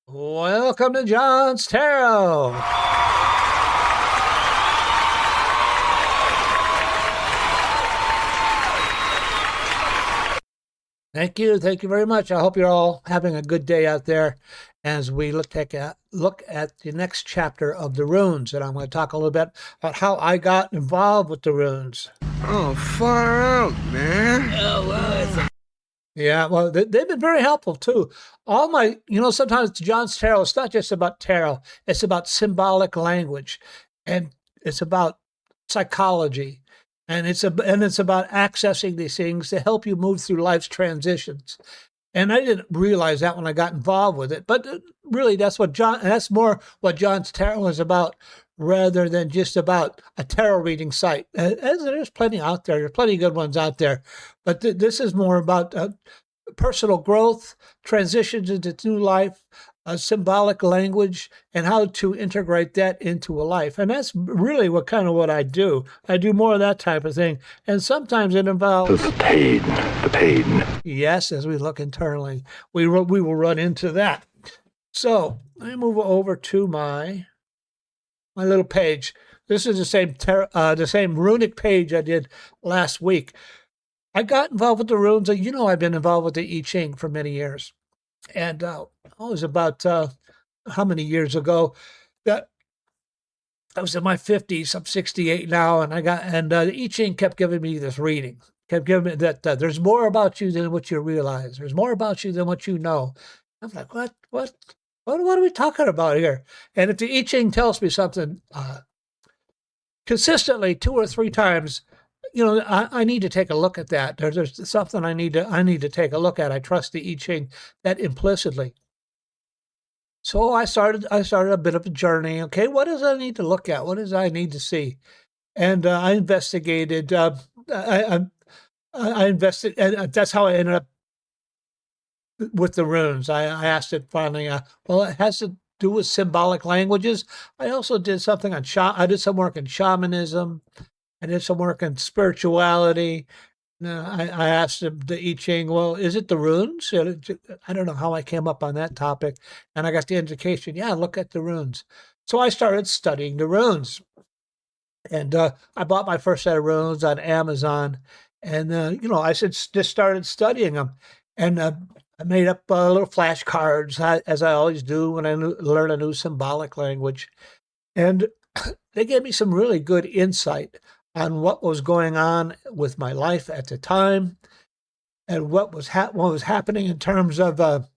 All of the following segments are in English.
Welcome to John's Tarot. Thank you. Thank you very much. I hope you're all having a good day out there as we take a look at the next chapter of the runes. And I'm going to talk a little bit about how I got involved with the runes. Oh, far out, man. Yeah, well, they've been very helpful too. All my, sometimes John's Tarot, it's not just about tarot, it's about symbolic language and it's about psychology. And it's about accessing these things to help you move through life's transitions. And I didn't realize that when I got involved with it, but really that's more what John's Tarot is about, rather than just about a tarot reading site. As there's plenty out there, there's plenty of good ones out there, but this is more about personal growth, transitions into new life, symbolic language, and how to integrate that into a life. And that's really what I do. I do more of that type of thing. And sometimes it involves the pain. Yes, as we look internally, we will run into that. So let me move over to my little page. This is the same runic page I did last week. I got involved with the runes. I've been involved with the I Ching for many years. And it was about how many years ago that I was in my 50s. I'm 68 now, and the I Ching kept giving me this reading. Kept giving me that there's more about you than what you realize. There's more about you than what you know. I'm like, what are we talking about here? And if the I Ching tells me something consistently 2 or 3 times, I need to take a look at that. There's something I need to take a look at. I trust the I Ching that implicitly. So I started a bit of a journey. Okay, what does I need to look at? What does I need to see? And I investigated. I invested, and that's how I ended up with the runes. I asked it finally. It has to do with symbolic languages. I also did something on I did some work in shamanism. I did some work in spirituality. I asked the I Ching, well, is it the runes? I don't know how I came up on that topic. And I got the indication, yeah, look at the runes. So I started studying the runes. And I bought my first set of runes on Amazon. And, I just started studying them. And I made up little flashcards, as I always do when I learn a new symbolic language. And they gave me some really good insight on what was going on with my life at the time, and what was happening in terms of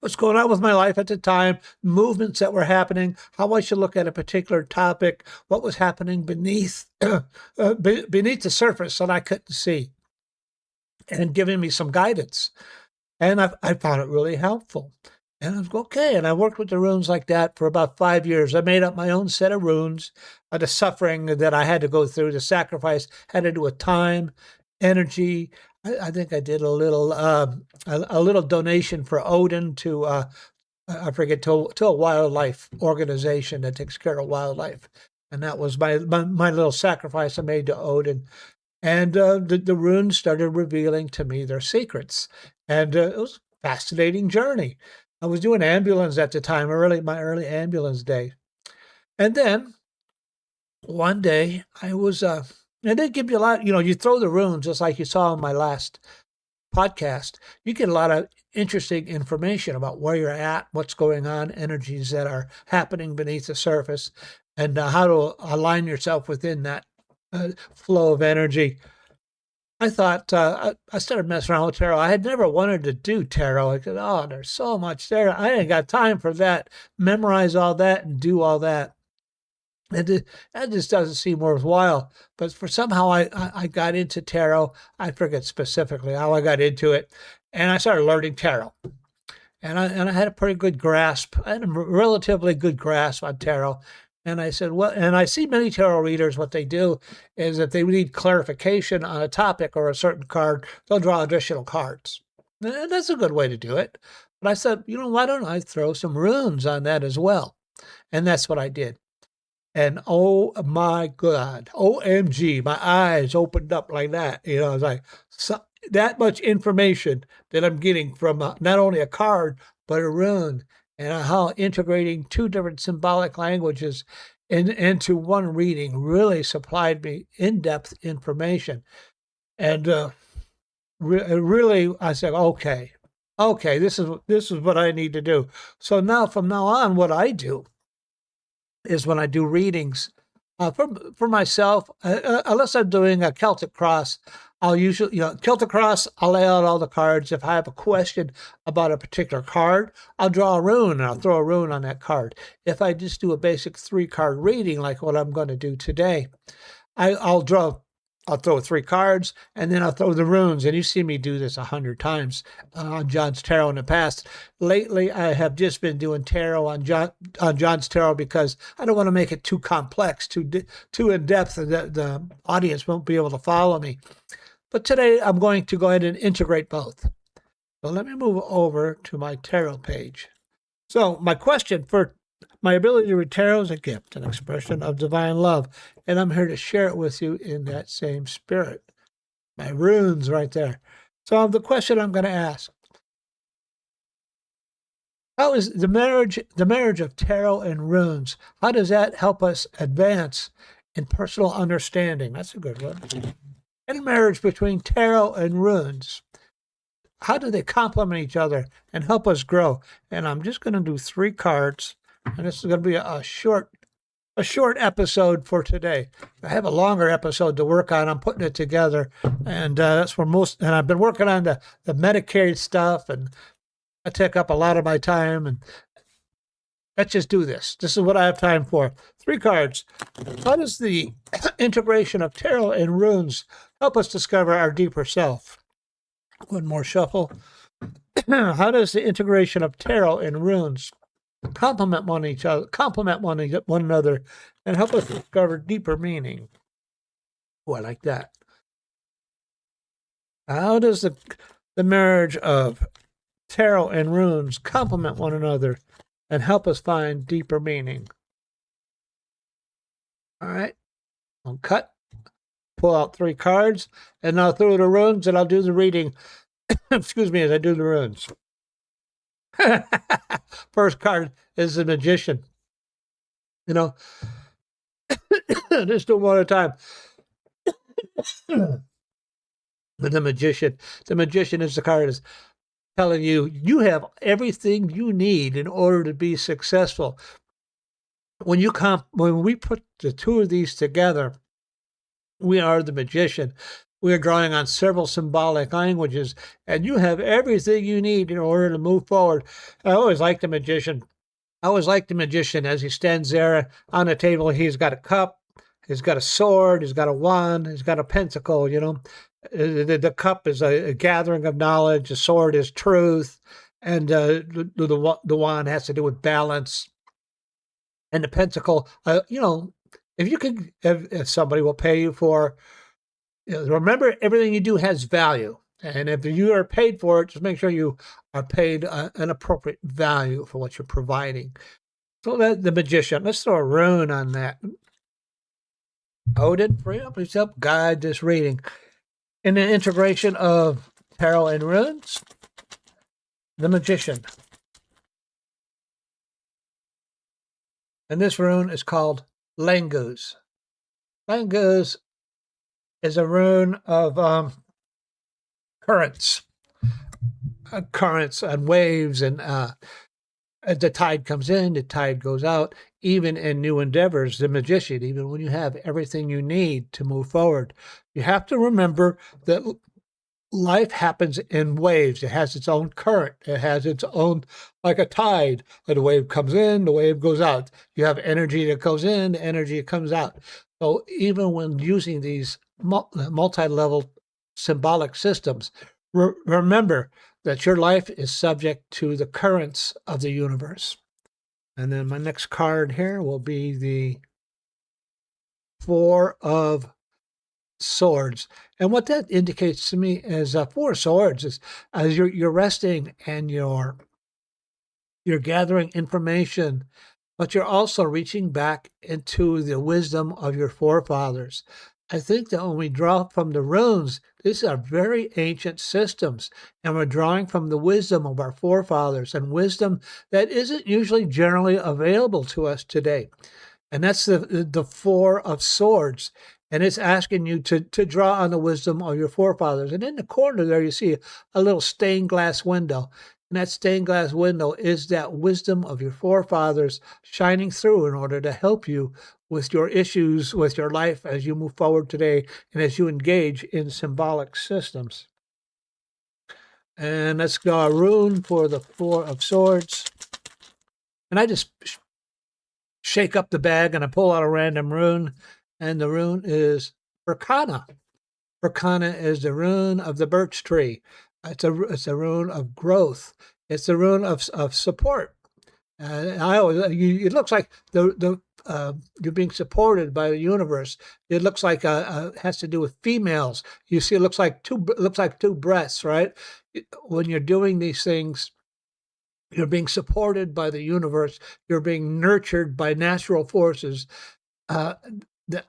what's going on with my life at the time, movements that were happening, how I should look at a particular topic, what was happening beneath the surface that I couldn't see, and giving me some guidance. And I found it really helpful. And I was okay. And I worked with the runes like that for about 5 years. I made up my own set of runes. The suffering that I had to go through, the sacrifice, had to do with time, energy. I think I did a little donation for Odin to I forget to a wildlife organization that takes care of wildlife, and that was my little sacrifice I made to Odin. And the runes started revealing to me their secrets, and it was a fascinating journey. I was doing ambulance at the time, my early ambulance day. And then one day I was, and they give you a lot, you throw the runes just like you saw in my last podcast. You get a lot of interesting information about where you're at, what's going on, energies that are happening beneath the surface, and how to align yourself within that flow of energy. I thought, I started messing around with tarot. I had never wanted to do tarot. I said, oh, there's so much there. I ain't got time for that. Memorize all that and do all that. And that just doesn't seem worthwhile. But somehow I got into tarot. I forget specifically how I got into it. And I started learning tarot. And I had a pretty good grasp. I had a relatively good grasp on tarot. And I said, well, and I see many tarot readers, what they do is if they need clarification on a topic or a certain card, they'll draw additional cards. And that's a good way to do it. But I said, why don't I throw some runes on that as well? And that's what I did. And oh my God, OMG, my eyes opened up like that. You know, I was like, so, that much information that I'm getting from not only a card, but a rune, and how integrating two different symbolic languages into one reading really supplied me in-depth information. And really, I said, okay, this is what I need to do. So now, from now on, what I do is when I do readings for myself, unless I'm doing a Celtic cross, I'll usually, Celtic cross, I'll lay out all the cards. If I have a question about a particular card, I'll draw a rune and I'll throw a rune on that card. If I just do a basic 3-card reading, like what I'm going to do today, I'll throw 3 cards, and then I'll throw the runes. And you see me do this 100 times on John's Tarot in the past. Lately, I have just been doing tarot on John's Tarot because I don't want to make it too complex, too in depth, that the audience won't be able to follow me. But today, I'm going to go ahead and integrate both. So let me move over to my tarot page. So my question for my ability to read tarot is a gift, an expression of divine love, and I'm here to share it with you in that same spirit. My runes right there. So the question I'm going to ask, how is the marriage of tarot and runes, how does that help us advance in personal understanding? That's a good one. Any marriage between tarot and runes, how do they complement each other and help us grow? And I'm just going to do 3 cards. And this is going to be a short episode for today. I have a longer episode to work on. I'm putting it together, and that's where and I've been working on the Medicaid stuff, and I take up a lot of my time. And let's just do this. This is what I have time for. 3 cards. How does the integration of tarot and runes help us discover our deeper self? One more shuffle. How does the integration of tarot and runes complement one another, and help us discover deeper meaning? Oh, I like that. How does the marriage of tarot and runes complement one another and help us find deeper meaning? All right, I'll cut, pull out 3 cards, and I'll throw the runes, and I'll do the reading. Excuse me, as I do the runes. First card is the Magician. Just do one at a time. But the Magician is the card is telling you have everything you need in order to be successful. When we put the 2 of these together, we are the Magician. We are drawing on several symbolic languages, and you have everything you need in order to move forward. I always like the Magician. As he stands there on the table. He's got a cup, he's got a sword, he's got a wand, he's got a pentacle. The cup is a gathering of knowledge, the sword is truth, and the wand has to do with balance. And the pentacle, if somebody will pay you for, remember, everything you do has value. And if you are paid for it, just make sure you are paid an appropriate value for what you're providing. So that the Magician, let's throw a rune on that. Odin, free up yourself, guide this reading. In the integration of tarot and runes, the Magician. And this rune is called Langus. Langus is a rune of currents and waves, and the tide comes in, the tide goes out. Even in new endeavors, the Magician, even when you have everything you need to move forward, you have to remember that life happens in waves. It has its own current. It has its own, like a tide. The wave comes in, the wave goes out. You have energy that goes in, energy that comes out. So even when using these multi-level symbolic systems, remember that your life is subject to the currents of the universe. And then my next card here will be the 4 of Swords. And what that indicates to me is 4 swords is as you're resting and you're gathering information but you're also reaching back into the wisdom of your forefathers. I think that when we draw from the runes, these are very ancient systems, and we're drawing from the wisdom of our forefathers and wisdom that isn't usually generally available to us today. And that's the Four of Swords. And it's asking you to draw on the wisdom of your forefathers. And in the corner there, you see a little stained glass window. And that stained glass window is that wisdom of your forefathers shining through in order to help you with your issues, with your life as you move forward today and as you engage in symbolic systems. And let's go a rune for the Four of Swords. And I just shake up the bag and I pull out a random rune. And the rune is Berkana. Berkana is the rune of the birch tree. It's a rune of growth. It's a rune of support. It looks like you're being supported by the universe. It looks like has to do with females. You see, it looks like two breasts, right? When you're doing these things, you're being supported by the universe. You're being nurtured by natural forces.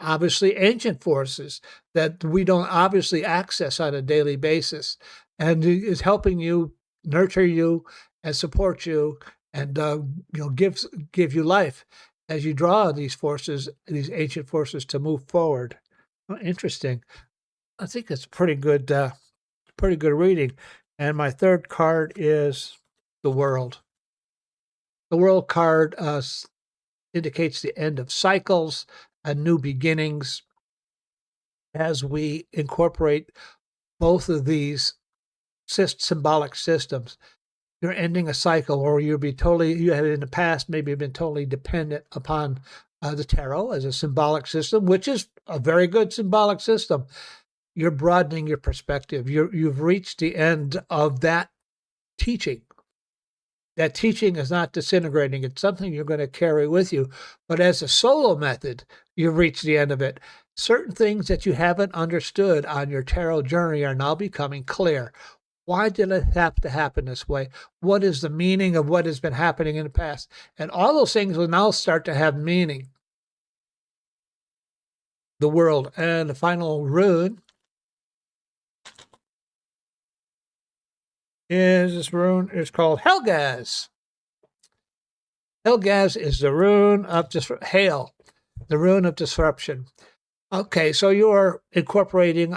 Obviously ancient forces that we don't obviously access on a daily basis, and is helping you, nurture you, and support you, and give you life as you draw these forces, these ancient forces, to move forward. Oh, interesting. I think it's pretty good reading. And my third card is the World. The World card indicates the end of cycles and new beginnings as we incorporate both of these symbolic systems. You're ending a cycle, or you have in the past maybe been totally dependent upon the tarot as a symbolic system, which is a very good symbolic system. You're broadening your perspective. You've reached the end of that teaching. That teaching is not disintegrating. It's something you're going to carry with you. But as a solo method, you've reached the end of it. Certain things that you haven't understood on your tarot journey are now becoming clear. Why did it have to happen this way? What is the meaning of what has been happening in the past? And all those things will now start to have meaning. The World. And the final rune is called Helgaz. Helgaz is the rune of hail, the rune of disruption. Okay, so you're incorporating.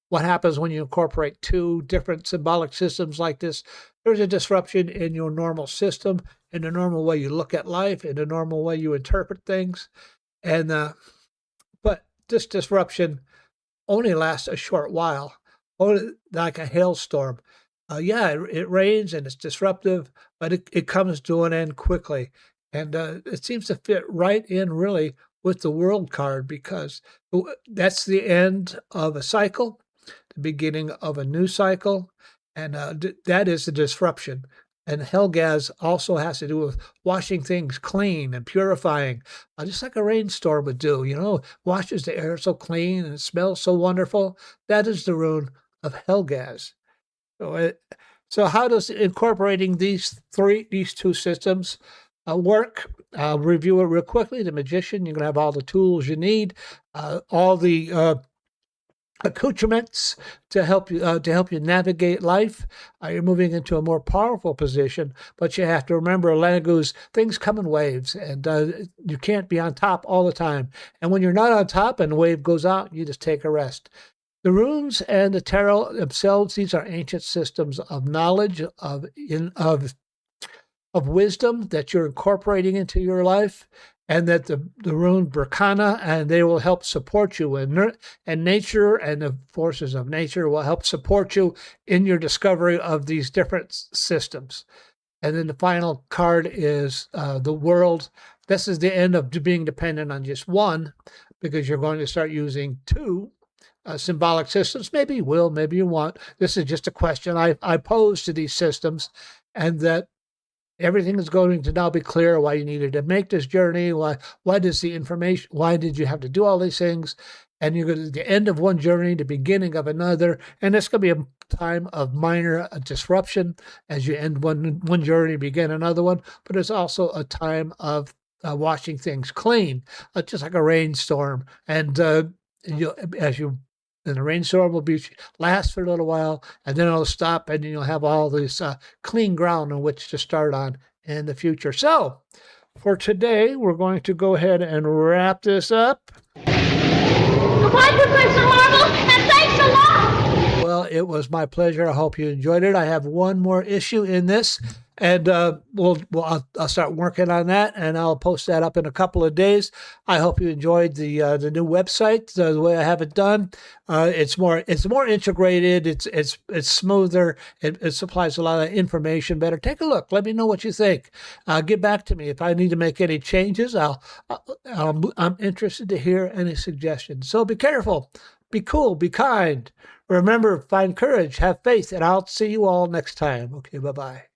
What happens when you incorporate two different symbolic systems like this? There's a disruption in your normal system, in the normal way you look at life, in the normal way you interpret things, and but this disruption only lasts a short while, like a hailstorm. It rains and it's disruptive, but it comes to an end quickly. And it seems to fit right in really with the World card, because that's the end of a cycle, the beginning of a new cycle, and that is the disruption. And Helgaz also has to do with washing things clean and purifying, just like a rainstorm would do. Washes the air so clean and it smells so wonderful. That is the rune of Helgaz. So how does incorporating these two systems work? I'll review it real quickly. The Magician, you're going to have all the tools you need, all the accoutrements to help you navigate life. You're moving into a more powerful position, but you have to remember, Lanagu's, things come in waves, and you can't be on top all the time. And when you're not on top and the wave goes out, you just take a rest. The runes and the tarot themselves, these are ancient systems of knowledge, of wisdom that you're incorporating into your life, and that the rune Berkana, and they will help support you. And nature and the forces of nature will help support you in your discovery of these different systems. And then the final card is the World. This is the end of being dependent on just one, because you're going to start using two symbolic systems. Maybe you will, maybe you won't. This is just a question I pose to these systems, and that everything is going to now be clear why you needed to make this journey. Why did you have to do all these things? and you're going to the end of one journey, the beginning of another, and it's going to be a time of minor disruption as you end one journey, begin another one. But it's also a time of washing things clean, just like a rainstorm. And and the rainstorm will last for a little while, and then it'll stop, and you'll have all this clean ground on which to start on in the future. So, for today, we're going to go ahead and wrap this up. Goodbye, Professor Marvel, and thanks a lot! Well, it was my pleasure. I hope you enjoyed it. I have one more issue in this, and I'll start working on that, and I'll post that up in a couple of days. I hope you enjoyed the new website, the way I have it done. It's more integrated. It's smoother. It supplies a lot of information better. Take a look. Let me know what you think. Get back to me if I need to make any changes. I'm interested to hear any suggestions. So be careful, be cool, be kind. Remember, find courage, have faith, and I'll see you all next time. Okay, bye-bye.